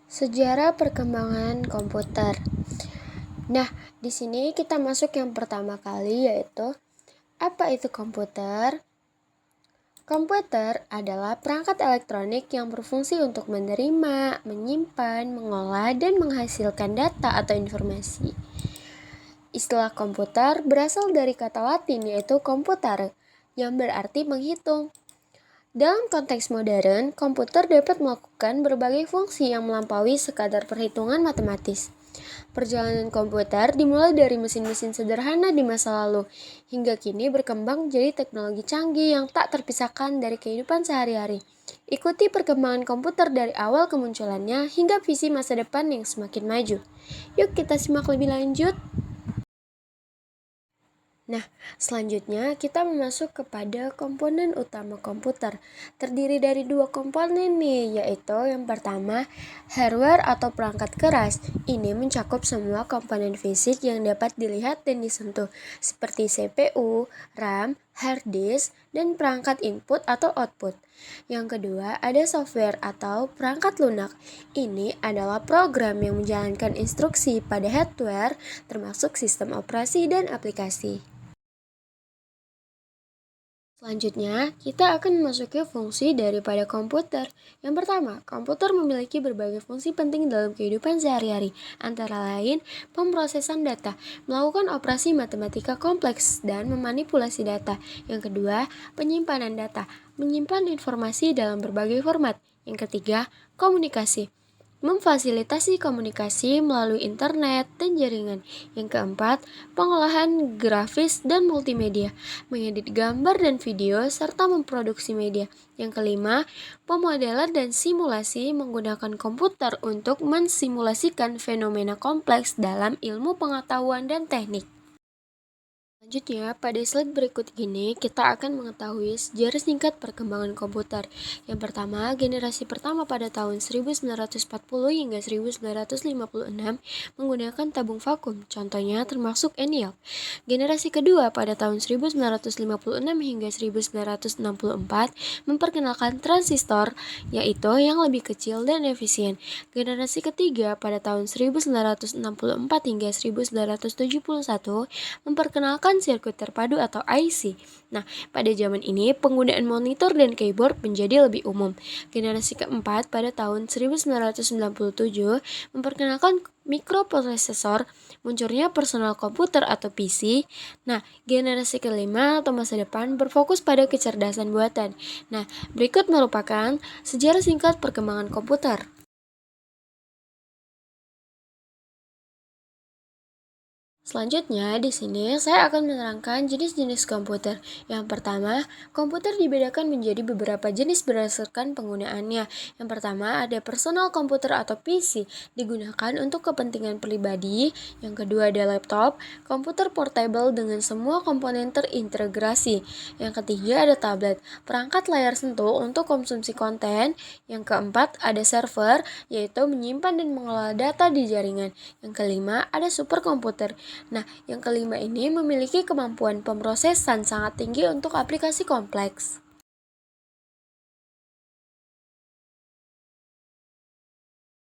Sejarah perkembangan komputer. Nah, di sini kita masuk yang pertama kali, yaitu apa itu komputer? Komputer adalah perangkat elektronik yang berfungsi untuk menerima, menyimpan, mengolah, dan menghasilkan data atau informasi. Istilah komputer berasal dari kata Latin yaitu computare, yang berarti menghitung. Dalam konteks modern, komputer dapat melakukan berbagai fungsi yang melampaui sekadar perhitungan matematis. Perjalanan komputer dimulai dari mesin-mesin sederhana di masa lalu, hingga kini berkembang jadi teknologi canggih yang tak terpisahkan dari kehidupan sehari-hari. Ikuti perkembangan komputer dari awal kemunculannya hingga visi masa depan yang semakin maju. Yuk kita simak lebih lanjut. Nah, selanjutnya kita masuk kepada komponen utama komputer. Terdiri dari dua komponen nih, yaitu yang pertama, hardware atau perangkat keras. Ini mencakup semua komponen fisik yang dapat dilihat dan disentuh, seperti CPU, RAM, hard disk, dan perangkat input atau output. Yang kedua, ada software atau perangkat lunak. Ini adalah program yang menjalankan instruksi pada hardware, termasuk sistem operasi dan aplikasi. Selanjutnya, kita akan memasuki fungsi daripada komputer. Yang pertama, komputer memiliki berbagai fungsi penting dalam kehidupan sehari-hari, antara lain pemrosesan data, melakukan operasi matematika kompleks, dan memanipulasi data. Yang kedua, penyimpanan data, menyimpan informasi dalam berbagai format. Yang ketiga, komunikasi, memfasilitasi komunikasi melalui internet dan jaringan. Yang keempat, pengolahan grafis dan multimedia, mengedit gambar dan video, serta memproduksi media. Yang kelima, pemodelan dan simulasi, menggunakan komputer untuk mensimulasikan fenomena kompleks dalam ilmu pengetahuan dan teknik. Selanjutnya, pada slide berikut ini kita akan mengetahui sejarah singkat perkembangan komputer. Yang pertama, generasi pertama pada tahun 1940 hingga 1956 menggunakan tabung vakum, contohnya termasuk ENIAC. Generasi kedua pada tahun 1956 hingga 1964 memperkenalkan transistor, yaitu yang lebih kecil dan efisien. Generasi ketiga pada tahun 1964 hingga 1971 memperkenalkan sirkuit terpadu atau IC. Nah, pada zaman ini penggunaan monitor dan keyboard menjadi lebih umum. Generasi keempat pada tahun 1997 memperkenalkan mikroprosesor, munculnya personal komputer atau PC. Nah, generasi kelima atau masa depan berfokus pada kecerdasan buatan. Nah, berikut merupakan sejarah singkat perkembangan komputer. Selanjutnya, di sini saya akan menerangkan jenis-jenis komputer. Yang pertama, komputer dibedakan menjadi beberapa jenis berdasarkan penggunaannya. Yang pertama, ada personal komputer atau PC, digunakan untuk kepentingan pribadi. Yang kedua, ada laptop, komputer portable dengan semua komponen terintegrasi. Yang ketiga, ada tablet, perangkat layar sentuh untuk konsumsi konten. Yang keempat, ada server, yaitu menyimpan dan mengelola data di jaringan. Yang kelima, ada superkomputer. Nah, yang kelima ini memiliki kemampuan pemrosesan sangat tinggi untuk aplikasi kompleks.